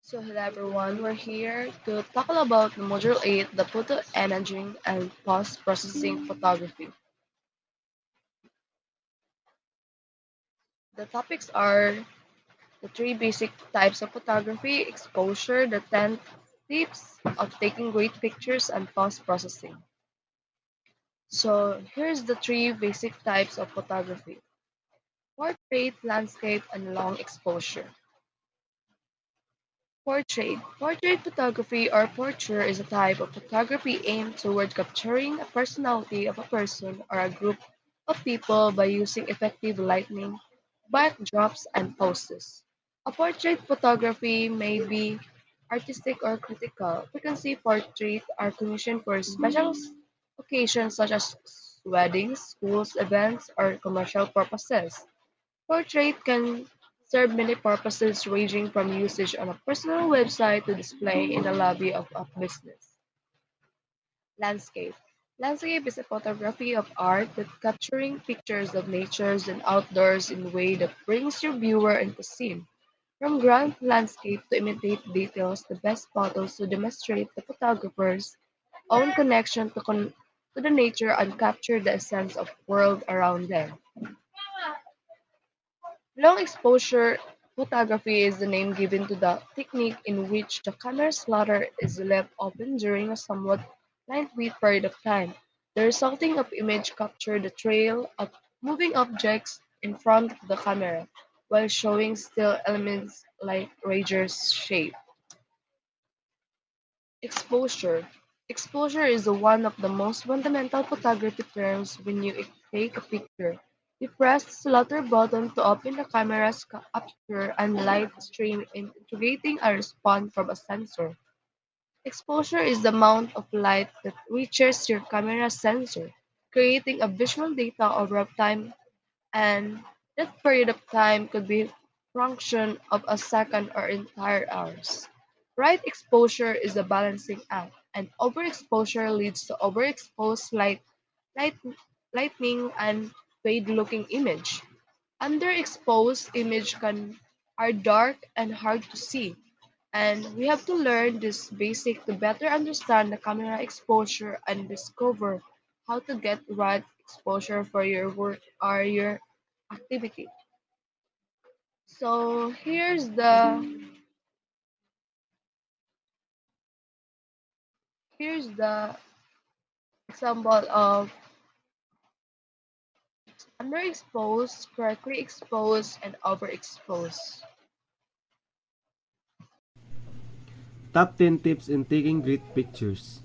So hello everyone, we're here to talk about the Module 8, the photo imaging and post-processing photography. The topics are the three basic types of photography, exposure, the 10 tips of taking great pictures, and post-processing. So here's the three basic types of photography. Portrait, landscape, and long exposure. Portrait. Portrait photography or portraiture is a type of photography aimed toward capturing a personality of a person or a group of people by using effective lighting, backdrops, and poses. A portrait photography may be artistic or critical. Frequently, portraits are commissioned for special occasions such as weddings, schools, events, or commercial purposes. Portrait can serve many purposes ranging from usage on a personal website to display in the lobby of a business. Landscape. Landscape is a photography of art that capturing pictures of natures and outdoors in a way that brings your viewer into the scene. From grand landscape to imitate details, the best photos to demonstrate the photographer's own connection to the nature and capture the essence of world around them. Long exposure photography is the name given to the technique in which the camera shutter is left open during a somewhat lightweight period of time. The resulting of image capture the trail of moving objects in front of the camera, while showing still elements like Rager's shape. Exposure. Exposure is one of the most fundamental photography terms when you take a picture. You press the shutter button to open the camera's aperture and light stream integrating a response from a sensor. Exposure is the amount of light that reaches your camera sensor, creating a visual data over time, and that period of time could be fraction of a second or entire hours. Right exposure is a balancing act, and overexposure leads to overexposed light, lightning and fade-looking image. Underexposed image are dark and hard to see, and we have to learn this basic to better understand the camera exposure and discover how to get right exposure for your work or your activity. So here's the example of underexposed, correctly exposed, and overexposed. Top 10 tips in taking great pictures.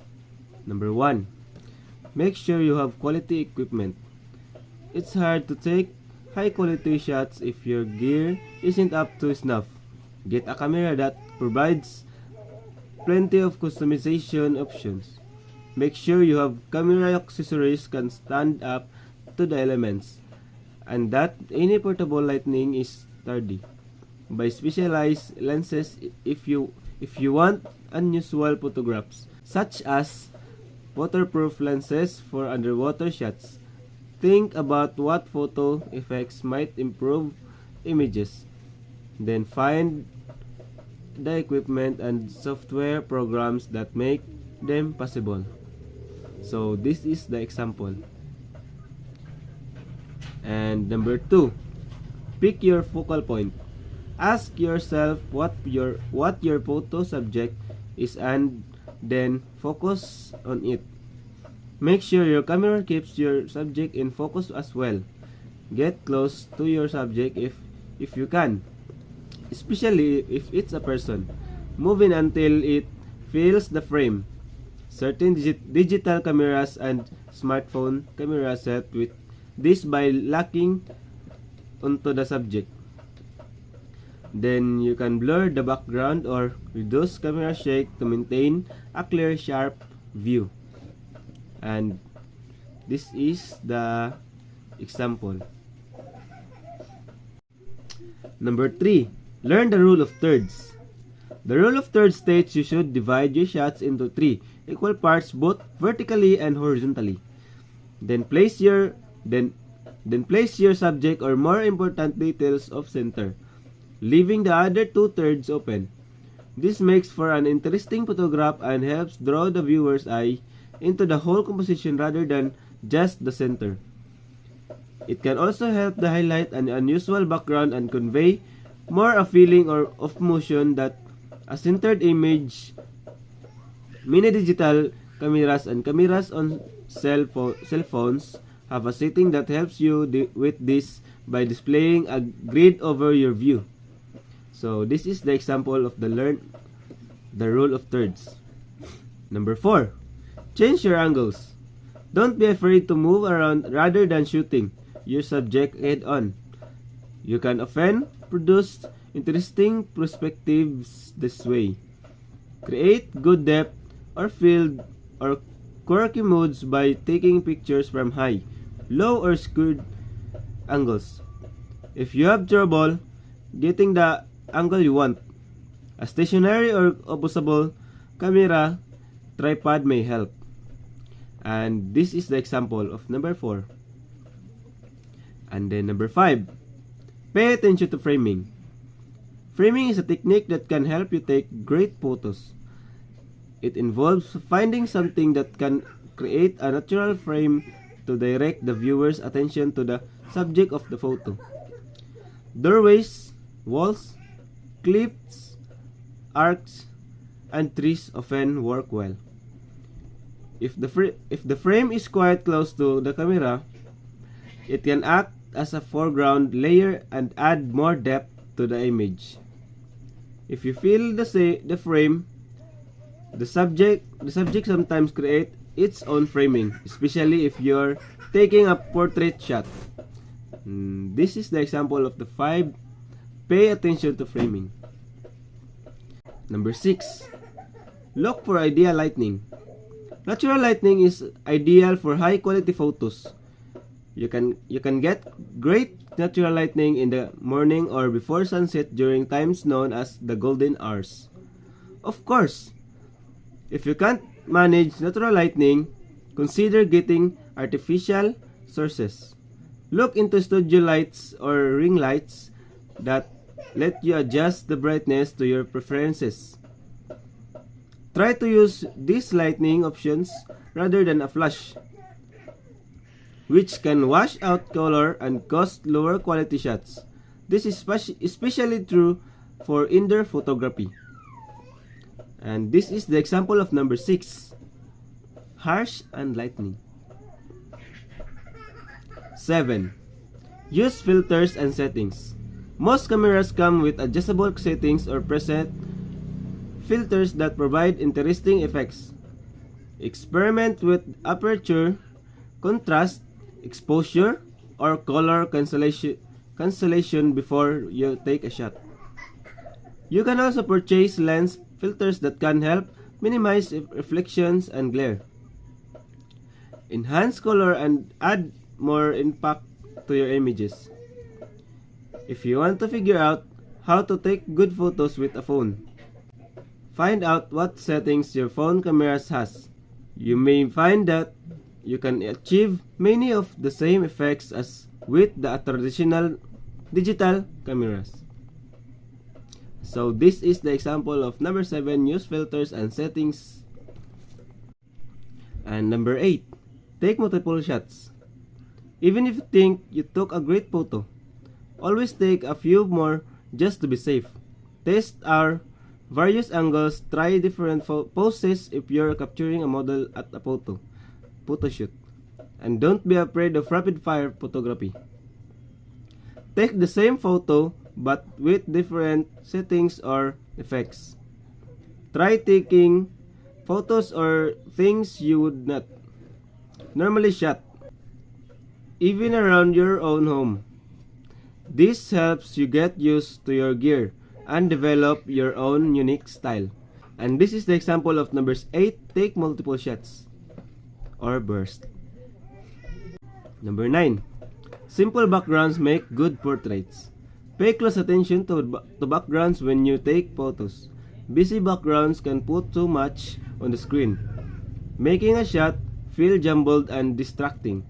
Number 1. Make sure you have quality equipment. It's hard to take high quality shots if your gear isn't up to snuff. Get a camera that provides plenty of customization options. Make sure you have camera accessories can stand up to the elements and that any portable lighting is sturdy. Buy specialized lenses if you want unusual photographs, such as waterproof lenses for underwater shots. Think about what photo effects might improve images. Then find the equipment and software programs that make them possible. So this is the example. And number 2, pick your focal point. Ask yourself what your photo subject is and then focus on it. Make sure your camera keeps your subject in focus as well. Get close to your subject if you can, especially if it's a person. Move in until it fills the frame. Certain digital cameras and smartphone cameras set with this by locking onto the subject. Then you can blur the background or reduce camera shake to maintain a clear, sharp view. And this is the example. Number 3. Learn the rule of thirds. The rule of thirds states you should divide your shots into 3 equal parts both vertically and horizontally. Then place your then then place your subject or more important details off center, leaving the other 2/3 open. This makes for an interesting photograph and helps draw the viewer's eye into the whole composition rather than just the center. It can also help to highlight an unusual background and convey more a feeling or of motion that a centered image. Many digital cameras and cameras on cell phones have a setting that helps you with this by displaying a grid over your view. So this is the example of the rule of thirds. Number 4. Change your angles. Don't be afraid to move around rather than shooting your subject head on. You can often produce interesting perspectives this way. Create good depth or field or quirky moods by taking pictures from high, low or skewed angles. If you have trouble getting the angle you want, a stationary or opposable camera tripod may help. And this is the example of number 4. And then number 5. Pay attention to framing. Framing is a technique that can help you take great photos. It involves finding something that can create a natural frame to direct the viewer's attention to the subject of the photo. Doorways, walls, cliffs, arcs, and trees often work well. If the frame is quite close to the camera, it can act as a foreground layer and add more depth to the image. If you fill the frame, the subject sometimes create its own framing, especially if you're taking a portrait shot. This is the example of the 5. Pay attention to framing. Number 6. Look for ideal lighting. Natural lighting is ideal for high quality photos. You can get great natural lighting in the morning or before sunset during times known as the golden hours. Of course, if you can't manage natural lighting, consider getting artificial sources. Look into studio lights or ring lights that let you adjust the brightness to your preferences. Try to use these lighting options rather than a flash, which can wash out color and cause lower quality shots. This is especially true for indoor photography. And this is the example of number 6. Harsh and lightning. 7. Use filters and settings. Most cameras come with adjustable settings or preset filters that provide interesting effects. Experiment with aperture, contrast, exposure, or color cancellation before you take a shot. You can also purchase lens filters that can help minimize reflections and glare, enhance color, and add more impact to your images. If you want to figure out how to take good photos with a phone, find out what settings your phone camera has. You may find that you can achieve many of the same effects as with the traditional digital cameras. So this is the example of number 7, use filters and settings. And number 8, take multiple shots. Even if you think you took a great photo, always take a few more just to be safe. Test our various angles, try different poses if you're capturing a model at a photo shoot. And don't be afraid of rapid fire photography. Take the same photo but with different settings or effects. Try taking photos or things you would not normally shot, even around your own home. This helps you get used to your gear and develop your own unique style. And this is the example of numbers 8, take multiple shots or burst. Number 9, simple backgrounds make good portraits. Pay close attention to backgrounds when you take photos. Busy backgrounds can put too much on the screen, making a shot feel jumbled and distracting.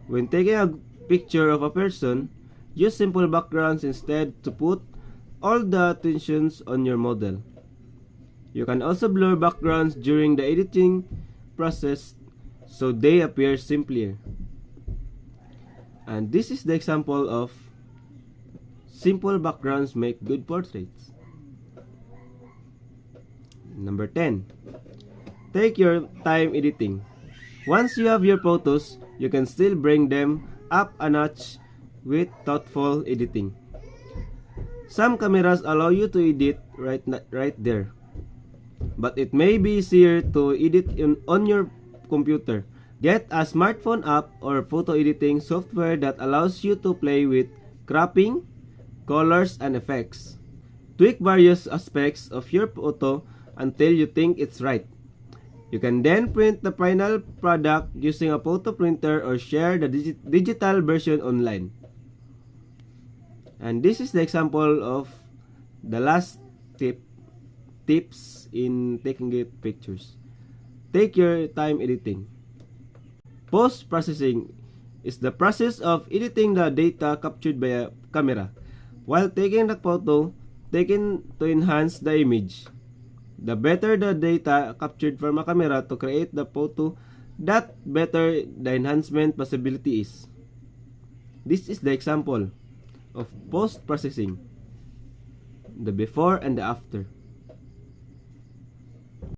When taking a picture of a person, use simple backgrounds instead to put all the attentions on your model. You can also blur backgrounds during the editing process so they appear simpler. And this is the example of simple backgrounds make good portraits. Number 10. Take your time editing. Once you have your photos, you can still bring them up a notch with thoughtful editing. Some cameras allow you to edit right there, but it may be easier to edit on your computer. Get a smartphone app or photo editing software that allows you to play with cropping, colors, and effects. Tweak various aspects of your photo until you think it's right. You can then print the final product using a photo printer or share the digital version online. And this is the example of the last tips in taking good pictures. Take your time editing. Post-processing is the process of editing the data captured by a camera while taking the photo taken to enhance the image. The better the data captured from a camera to create the photo, that better the enhancement possibility is. This is the example of post-processing, the before and the after.